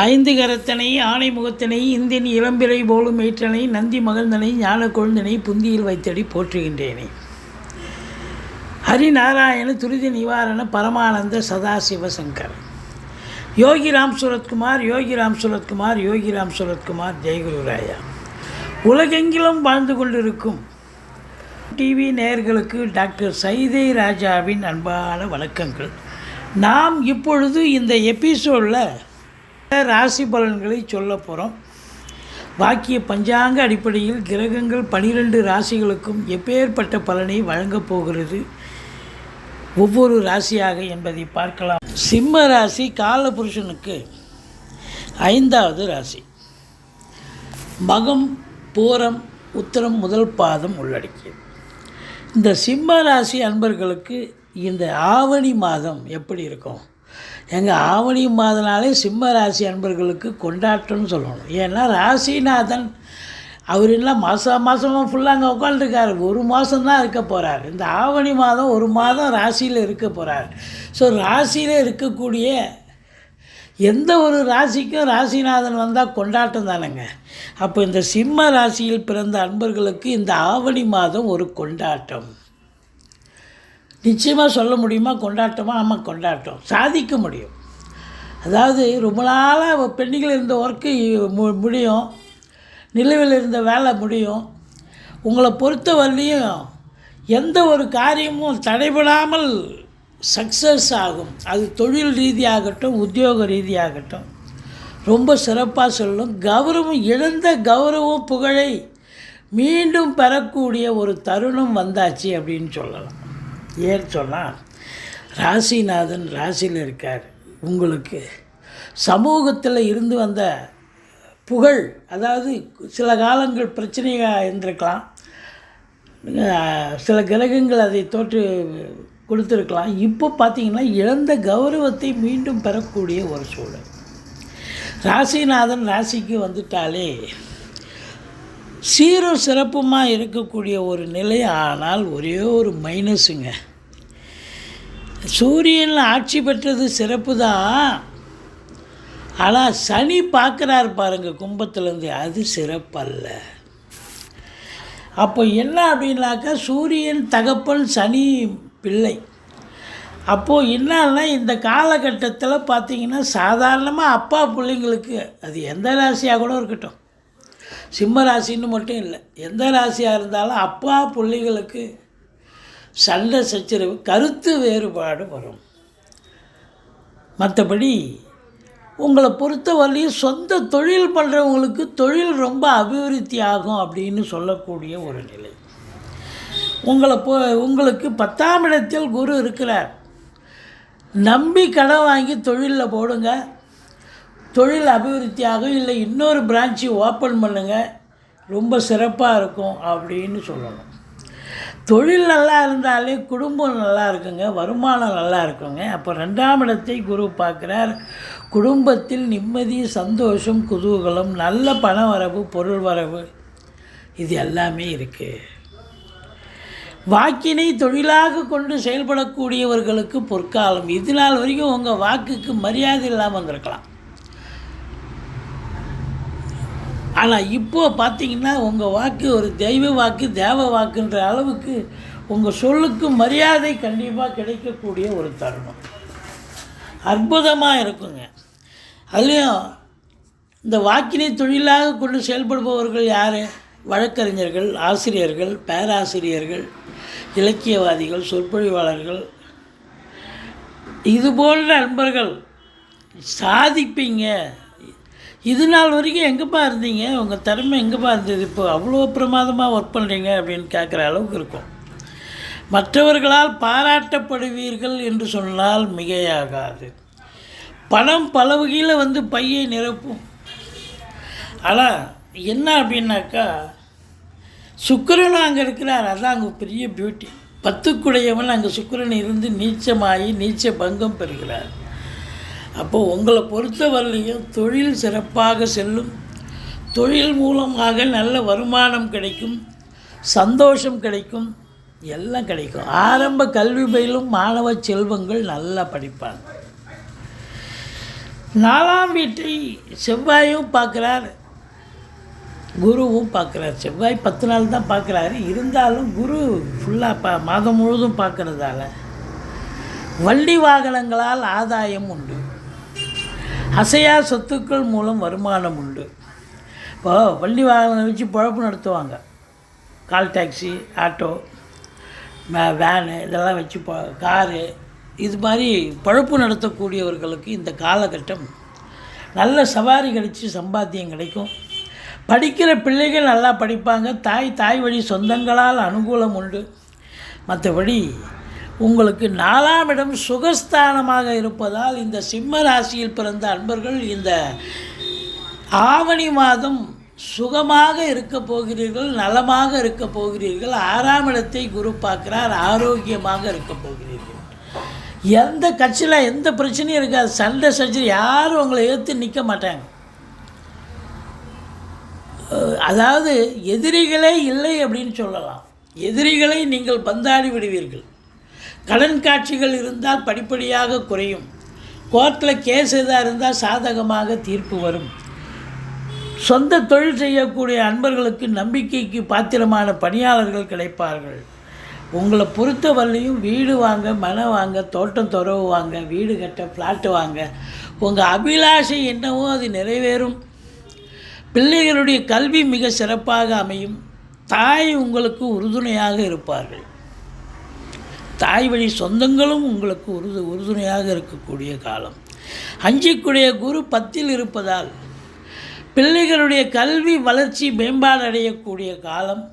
ஐந்து கரத்தனை ஆணை முகத்தினை இந்தின் இளம்பிறை போலும் ஏற்றனை நந்தி மகந்தனை ஞான கொழுந்தனை புந்தியில் வைத்தடி போற்றுகின்றேனே. ஹரிநாராயண துரித நிவாரண பரமானந்த சதாசிவசங்கர். யோகிராம் சுரத்குமார் யோகிராம் சுரத்குமார் யோகிராம் சுரத்குமார். ஜெயகுருராயா. உலகெங்கிலும் வாழ்ந்து கொண்டிருக்கும் டிவி நேயர்களுக்கு டாக்டர் சைதை ராஜாவின் அன்பான வணக்கங்கள். நாம் இப்பொழுது இந்த எபிசோடில் ராசி பலன்களை சொல்ல போகிறோம். வாக்கிய பஞ்சாங்க அடிப்படையில் கிரகங்கள் 12 ராசிகளுக்கும் எப்பேற்பட்ட பலனை வழங்கப் போகிறது ஒவ்வொரு ராசியாக என்பதை பார்க்கலாம். சிம்ம ராசி காலபுருஷனுக்கு 5வது ராசி. மகம் பூரம் உத்திரம் முதல் பாதம் உள்ளடக்கியது. இந்த சிம்ம ராசி அன்பர்களுக்கு இந்த ஆவணி மாதம் எப்படி இருக்கும்? எங்கள் ஆவணி மாதனாலே சிம்ம ராசி அன்பர்களுக்கு கொண்டாட்டம்னு சொல்லணும். ஏன்னா ராசிநாதன் அவர் எல்லாம் மாதமாக ஃபுல்லாக அங்கே உட்காந்துருக்காரு. ஒரு மாதம்தான் இருக்க போகிறார். இந்த ஆவணி மாதம் ஒரு மாதம் ராசியில் இருக்க போகிறார். ஸோ ராசியில் இருக்கக்கூடிய எந்த ஒரு ராசிக்கும் ராசிநாதன் வந்தால் கொண்டாட்டம் தானேங்க. அப்போ இந்த சிம்ம ராசியில் பிறந்த அன்பர்களுக்கு இந்த ஆவணி மாதம் ஒரு கொண்டாட்டம். நிச்சயமாக சொல்ல முடியுமா கொண்டாட்டமாக? ஆமாம், கொண்டாட்டம். சாதிக்க முடியும். அதாவது ரொம்ப நாளாக பெண்டிங்கில் இருந்த ஒர்க்கு முடியும், நிலுவையில் இருந்த வேலை முடியும். உங்களை பொறுத்த வரலையும் எந்த ஒரு காரியமும் தடைபடாமல் சக்ஸஸ் ஆகும். அது தொழில் ரீதியாகட்டும் உத்தியோக ரீதியாகட்டும் ரொம்ப சிறப்பாக சொல்லும். கௌரவம், இழந்த கௌரவம் புகழை மீண்டும் பெறக்கூடிய ஒரு தருணம் வந்தாச்சு அப்படின்னு சொல்லலாம். ஏன்னு சொன்னால் ராசிநாதன் ராசியில் இருக்கார். உங்களுக்கு சமூகத்தில் இருந்து வந்த புகழ், அதாவது சில காலங்கள் பிரச்சனையாக இருந்திருக்கலாம், சில கிரகங்கள் அதை தோற்று கொடுத்துருக்கலாம். இப்போ பார்த்திங்கன்னா இழந்த கௌரவத்தை மீண்டும் பெறக்கூடிய ஒரு சூழல். ராசிநாதன் ராசிக்கு வந்துட்டாலே சீரும் சிறப்புமாக இருக்கக்கூடிய ஒரு நிலை. ஆனால் ஒரே ஒரு மைனஸுங்க. சூரியன் ஆட்சி பெற்றது சிறப்பு தான், ஆனால் சனி பார்க்குறாரு பாருங்கள் கும்பத்துலேருந்து, அது சிறப்பல்ல. அப்போ என்ன அப்படின்னாக்கா சூரியன் தகப்பன், சனி பிள்ளை. அப்போது என்னன்னா இந்த காலகட்டத்தில் பார்த்திங்கன்னா சாதாரணமாக அப்பா பிள்ளைங்களுக்கு, அது எந்த ராசியாக கூட இருக்கட்டும், சிம்ம ராசின்னு மட்டும் இல்லை, எந்த ராசியாக இருந்தாலும் அப்பா பிள்ளைகளுக்கு சண்டை சச்சரவு, கருத்து வேறுபாடு வரும். மற்றபடி உங்களை பொறுத்த வரலையும் சொந்த தொழில் பண்ணுறவங்களுக்கு தொழில் ரொம்ப அபிவிருத்தி ஆகும் அப்படின்னு சொல்லக்கூடிய ஒரு நிலை. உங்களுக்கு 10ஆம் இடத்தில் குரு இருக்கிறார். நம்பி கடன் வாங்கி தொழிலில் போடுங்க, தொழில் அபிவிருத்தியாகும். இல்லை இன்னொரு பிரான்ச்சு ஓப்பன் பண்ணுங்கள், ரொம்ப சிறப்பாக இருக்கும் அப்படின்னு சொல்லணும். தொழில் நல்லா இருந்தாலே குடும்பம் நல்லா இருக்குங்க, வருமானம் நல்லா இருக்குங்க. அப்போ 2ஆம் இடத்தை குரு பார்க்குறார். குடும்பத்தில் நிம்மதி, சந்தோஷம், குதூகலம், நல்ல பண வரவு, பொருள் வரவு, இது எல்லாமே இருக்குது. வாக்கினை தொழிலாக கொண்டு செயல்படக்கூடியவர்களுக்கு பொற்காலம். இது நாள் வரைக்கும் உங்கள் வாக்குக்கு மரியாதை இல்லாமல் வந்திருக்கலாம். ஆனால் இப்போது பார்த்திங்கன்னா உங்கள் வாக்கு ஒரு தெய்வ வாக்கு, தேவ வாக்குன்ற அளவுக்கு உங்கள் சொல்லுக்கு மரியாதை கண்டிப்பாக கிடைக்கக்கூடிய ஒரு தருணம். அற்புதமாக இருக்குங்க. அதுலேயும் இந்த வாக்கினை தொழிலாக கொண்டு செயல்படுபவர்கள் யார்? வழக்கறிஞர்கள், ஆசிரியர்கள், பேராசிரியர்கள், இலக்கியவாதிகள், சொற்பொழிவாளர்கள், இது போன்ற நண்பர்கள் சாதிப்பீங்க. இது நாள் வரைக்கும் எங்கேப்பா இருந்தீங்க, உங்கள் திறமை எங்கேப்பா இருந்தது, இப்போ அவ்வளோ பிரமாதமாக ஒர்க் பண்ணுறீங்க அப்படின்னு கேட்குற அளவுக்கு இருக்கும். மற்றவர்களால் பாராட்டப்படுவீர்கள் என்று சொன்னால் மிகையாகாது. பணம் பல வகையில் பையை நிரப்பும். ஆனால் என்ன அப்படின்னாக்கா சுக்கிரன் அங்கே இருக்கிறார், அதான் அங்கே பெரிய பியூட்டி. 10க்குடையவன் அங்கே சுக்கிரன் இருந்து நீச்சமாகி நீச்ச பங்கம் பெறுகிறார். அப்போது உங்களை பொறுத்த வரலையும் தொழில் சிறப்பாக செல்லும். தொழில் மூலமாக நல்ல வருமானம் கிடைக்கும், சந்தோஷம் கிடைக்கும், எல்லாம் கிடைக்கும். ஆரம்ப கல்வி பயிலும் மாணவ செல்வங்கள் நல்லா படிப்பாங்க. 4ஆம் வீட்டை செவ்வாயும் பார்க்குறார், குருவும் பார்க்குறார். செவ்வாய் 10 நாள் தான் பார்க்குறாரு, இருந்தாலும் குரு ஃபுல்லாக மாதம் முழுவதும் பார்க்குறதால வண்டி வாகனங்களால் ஆதாயம் உண்டு. அசையா சொத்துக்கள் மூலம் வருமானம் உண்டு. இப்போது வண்டி வாகனம் வச்சு பொழப்பு நடத்துவாங்க. கால் டாக்ஸி, ஆட்டோ, வேனு இதெல்லாம் வச்சு காரு, இது மாதிரி பொழப்பு நடத்தக்கூடியவர்களுக்கு இந்த காலகட்டம் நல்ல சவாரி கிடைச்சி சம்பாத்தியம் கிடைக்கும். படிக்கிற பிள்ளைகள் நல்லா படிப்பாங்க. தாய் வழி சொந்தங்களால் அனுகூலம் உண்டு. மற்றபடி உங்களுக்கு 4ஆம் இடம் சுகஸ்தானமாக இருப்பதால் இந்த சிம்ம ராசியில் பிறந்த அன்பர்கள் இந்த ஆவணி மாதம் சுகமாக இருக்க போகிறீர்கள், நலமாக இருக்க போகிறீர்கள். 6ஆம் இடத்தை குரு பார்க்குறார், ஆரோக்கியமாக இருக்க போகிறீர்கள். எந்த கட்சியில் எந்த பிரச்சனையும் இருக்காது. சண்டை சச்சரி யாரும் உங்களை எதிர்த்து நிற்க மாட்டாங்க. அதாவது எதிரிகளே இல்லை அப்படின்னு சொல்லலாம். எதிரிகளை நீங்கள் பந்தாடி விடுவீர்கள். கடன் காட்சிகள் இருந்தால் படிப்படியாக குறையும். கோர்ட்டில் கேஸ் எதாக இருந்தால் சாதகமாக தீர்ப்பு வரும். சொந்த தொழில் செய்யக்கூடிய அன்பர்களுக்கு நம்பிக்கைக்கு பாத்திரமான பணியாளர்கள் கிடைப்பார்கள். உங்களை பொறுத்தவரையிலையும் வீடு வாங்க, மனை வாங்க, தோட்டம் துறவு வாங்க, வீடு கட்ட, ஃப்ளாட்டு வாங்க, உங்கள் அபிலாஷை என்னவோ அது நிறைவேறும். பிள்ளைகளுடைய கல்வி மிக சிறப்பாக அமையும். தாய் உங்களுக்கு உறுதுணையாக இருப்பார்கள். தாய் வழி சொந்தங்களும் உங்களுக்கு உறுதுணையாக இருக்கக்கூடிய காலம். அஞ்சிக்குடைய குரு 10ல் இருப்பதால் பிள்ளைகளுடைய கல்வி வளர்ச்சி மேம்பாடு அடையக்கூடிய காலம்.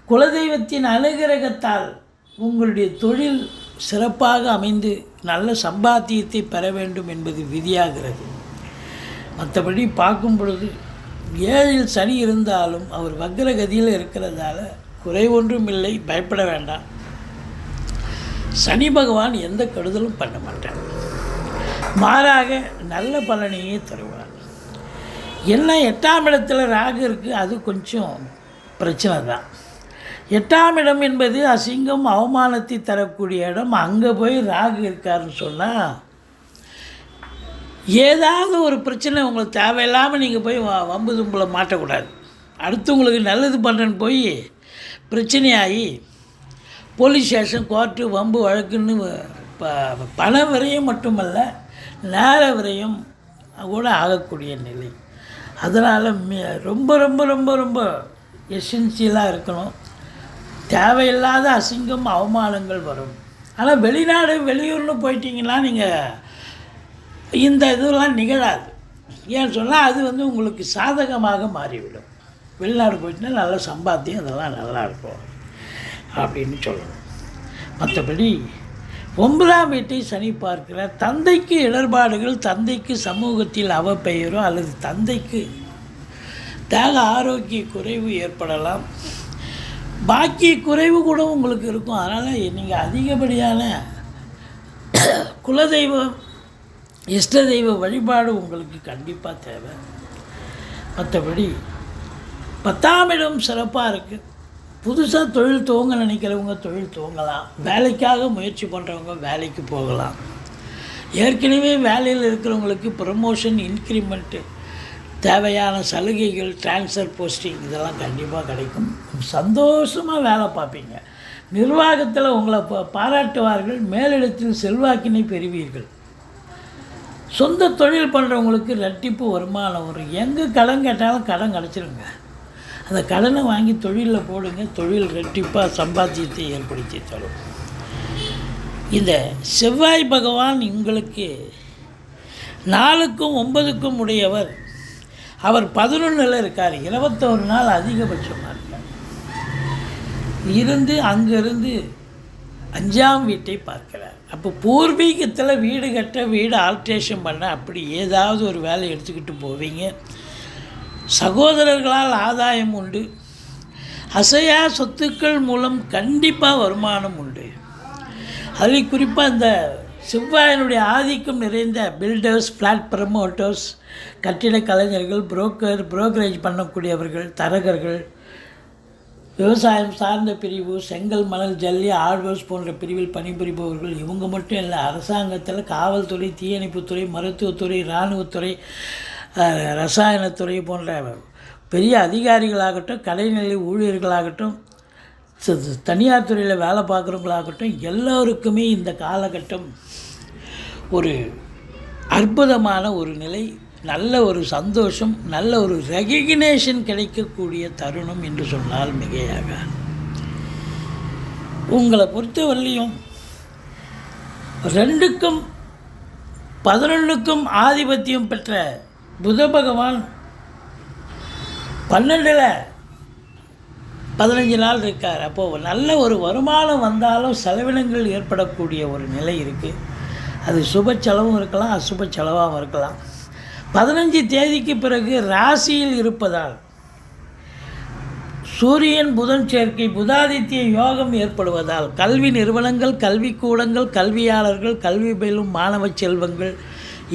குலதெய்வத்தின் அனுகிரகத்தால் உங்களுடைய தொழில் சிறப்பாக அமைந்து நல்ல சம்பாத்தியத்தை பெற வேண்டும் என்பது விதியாகிறது. மற்றபடி பார்க்கும் பொழுது 7ல் சனி இருந்தாலும் அவர் வக்ரகதியில் இருக்கிறதால குறை ஒன்றும் இல்லை, பயப்பட வேண்டாம். சனி பகவான் எந்த கெடுதலும் பண்ண மாட்டார், மாறாக நல்ல பலனையே தருவார். என்ன 8ஆம் இடத்துல ராகு இருக்குது, அது கொஞ்சம் பிரச்சனை தான். 8ஆம் இடம் என்பது அசிங்கம் அவமானத்தை தரக்கூடிய இடம். அங்கே போய் ராகு இருக்காருன்னு சொன்னால் ஏதாவது ஒரு பிரச்சனை உங்களுக்கு தேவையில்லாமல் நீங்கள் போய் வம்பு தும்பில் மாட்டக்கூடாது. அடுத்தவங்களுக்கு நல்லது பண்ணுறேன்னு போய் பிரச்சனையாகி போலீஸ் ஸ்டேஷன், கோர்ட்டு, வம்பு வழக்குன்னு பண விரயம் மட்டுமல்ல நேர விரயம் கூட ஆகக்கூடிய நிலை. அதனால் ரொம்ப ரொம்ப ரொம்ப ரொம்ப எசென்சியலாக இருக்கணும். தேவையில்லாத அசிங்கம் அவமானங்கள் வரும். ஆனால் வெளிநாடு வெளியூர்னு போயிட்டீங்கன்னா நீங்கள் இந்த இதெல்லாம் நிகழாது. ஏன்னு சொன்னால் அது உங்களுக்கு சாதகமாக மாறிவிடும். வெளிநாடு போயிட்டுனா நல்ல சம்பாத்தியம், அதெல்லாம் நல்லாயிருக்கும் அப்படின்னு சொல்லணும். மற்றபடி 9ஆம் வீட்டை சனி பார்க்கிறார். தந்தைக்கு இடர்பாடுகள், தந்தைக்கு சமூகத்தில் அவப்பெயரோ அல்லது தந்தைக்கு தேக ஆரோக்கிய குறைவு ஏற்படலாம். பாக்கிய குறைவு கூட உங்களுக்கு இருக்கும். அதனால் நீங்கள் அதிகப்படியான குலதெய்வம், இஷ்ட தெய்வ வழிபாடு உங்களுக்கு கண்டிப்பாக தேவை. மற்றபடி 10ஆம் இடம் சிறப்பாக இருக்குது. புதுசாக தொழில் துவங்க நினைக்கிறவங்க தொழில் துவங்கலாம். வேலைக்காக முயற்சி பண்ணுறவங்க வேலைக்கு போகலாம். ஏற்கனவே வேலையில் இருக்கிறவங்களுக்கு ப்ரமோஷன், இன்க்ரிமெண்ட்டு, தேவையான சலுகைகள், ட்ரான்ஸ்ஃபர், போஸ்டிங் இதெல்லாம் கண்டிப்பாக கிடைக்கும். சந்தோஷமாக வேலை பார்ப்பீங்க. நிர்வாகத்தில் உங்களை பாராட்டுவார்கள். மேலிடத்தில் செல்வாக்கினை பெறுவீர்கள். சொந்த தொழில் பண்ணுறவங்களுக்கு ரெட்டிப்பு வருமானம் வரும். எங்கே கடன் கேட்டாலும் கடன் கிடச்சிருங்க. அந்த கடனை வாங்கி தொழிலில் போடுங்க. தொழில் ரெட்டிப்பாக சம்பாத்தியத்தை ஏற்படுத்தி தரும். இந்த செவ்வாய் பகவான் உங்களுக்கு 4க்கும் 9க்கும் உடையவர். அவர் 11ல் இருக்கார். 21 நாள் அதிகபட்சமாக இருக்கார். அங்கிருந்து 5ஆம் வீட்டை பார்க்கிறார். அப்போ பூர்வீகத்தில் வீடு கட்ட, வீடு ஆல்ட்ரேஷன் பண்ண, அப்படி ஏதாவது ஒரு வேலை எடுத்துக்கிட்டு போவீங்க. சகோதரர்களால் ஆதாயம் உண்டு. அசையா சொத்துக்கள் மூலம் கண்டிப்பாக வருமானம் உண்டு. அதில் குறிப்பாக இந்த செவ்வாயினுடைய ஆதிக்கம் நிறைந்த பில்டர்ஸ், ஃப்ளாட் ப்ரமோட்டர்ஸ், கட்டிட கலைஞர்கள், புரோக்கரேஜ் பண்ணக்கூடியவர்கள், தரகர்கள், விவசாயம் சார்ந்த பிரிவு, செங்கல், மணல், ஜல்லி, ஆழ்வர்ஸ் போன்ற பிரிவில் பணிபுரிபவர்கள் இவங்க மட்டும் இல்லை. அரசாங்கத்தில் காவல்துறை, தீயணைப்புத்துறை, மருத்துவத்துறை, இராணுவத்துறை, ரசாயனத்துறை போன்ற பெரிய அதிகாரிகளாகட்டும், கடைநிலை ஊழியர்களாகட்டும், தனியார் துறையில் வேலை பார்க்குறவங்களாகட்டும், எல்லோருக்குமே இந்த காலகட்டம் ஒரு அற்புதமான ஒரு நிலை, நல்ல ஒரு சந்தோஷம், நல்ல ஒரு ரெகக்னேஷன் கிடைக்கக்கூடிய தருணம் என்று சொன்னால் மிகையாக. உங்களை பொறுத்தவரையிலையும் 2க்கும் 11க்கும் ஆதிபத்தியம் பெற்ற புத பகவான் 12ல் 15 நாள் இருக்கார். அப்போது நல்ல ஒரு வருமானம் வந்தாலும் செலவினங்கள் ஏற்படக்கூடிய ஒரு நிலை இருக்குது. அது சுப செலவும் இருக்கலாம், அசுப செலவாகவும் இருக்கலாம். 15 தேதிக்கு பிறகு ராசியில் இருப்பதால் சூரியன் புதன் சேர்க்கை, புதாதித்ய யோகம் ஏற்படுவதால் கல்வி நிறுவனங்கள், கல்விக்கூடங்கள், கல்வியாளர்கள், கல்வி பயிலும் மாணவ செல்வங்கள்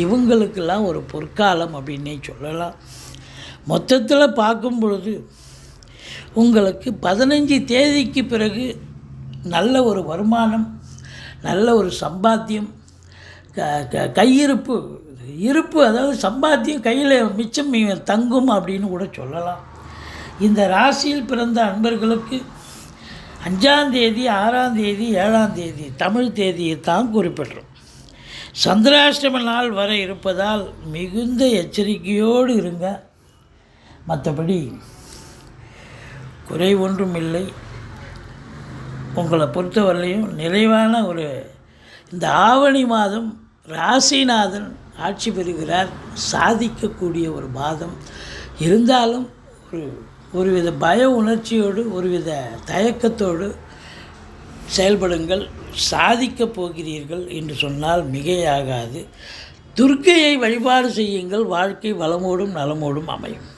இவங்களுக்கெல்லாம் ஒரு பொற்காலம் அப்படின்னே சொல்லலாம். மொத்தத்தில் பார்க்கும் பொழுது உங்களுக்கு 15 தேதிக்கு பிறகு நல்ல ஒரு வருமானம், நல்ல ஒரு சம்பாத்தியம், கையிருப்பு, அதாவது சம்பாத்தியம் கையில் மிச்சம் தங்கும் அப்படின்னு கூட சொல்லலாம். இந்த ராசியில் பிறந்த அன்பர்களுக்கு 5ஆம் தேதி, 6ஆம் தேதி, 7ஆம் தேதி தமிழ் தேதியை தான் குறிப்பிடுறோம். சந்திராஷ்டம நாள் வர இருப்பதால் மிகுந்த எச்சரிக்கையோடு இருங்க. மற்றபடி குறை ஒன்றும் இல்லை. உங்களை பொறுத்தவரையிலையும் நிறைவான ஒரு இந்த ஆவணி மாதம் ராசிநாதன் ஆட்சி பெறுகிறார். சாதிக்கக்கூடிய ஒரு மாதம் இருந்தாலும் ஒருவித பய உணர்ச்சியோடு, ஒருவித தயக்கத்தோடு செயல்படுங்கள். சாதிக்கப் போகிறீர்கள் என்று சொன்னால் மிகையாகாது. துர்க்கையை வழிபாடு செய்யுங்கள். வாழ்க்கை வளமோடும் நலமோடும் அமையும்.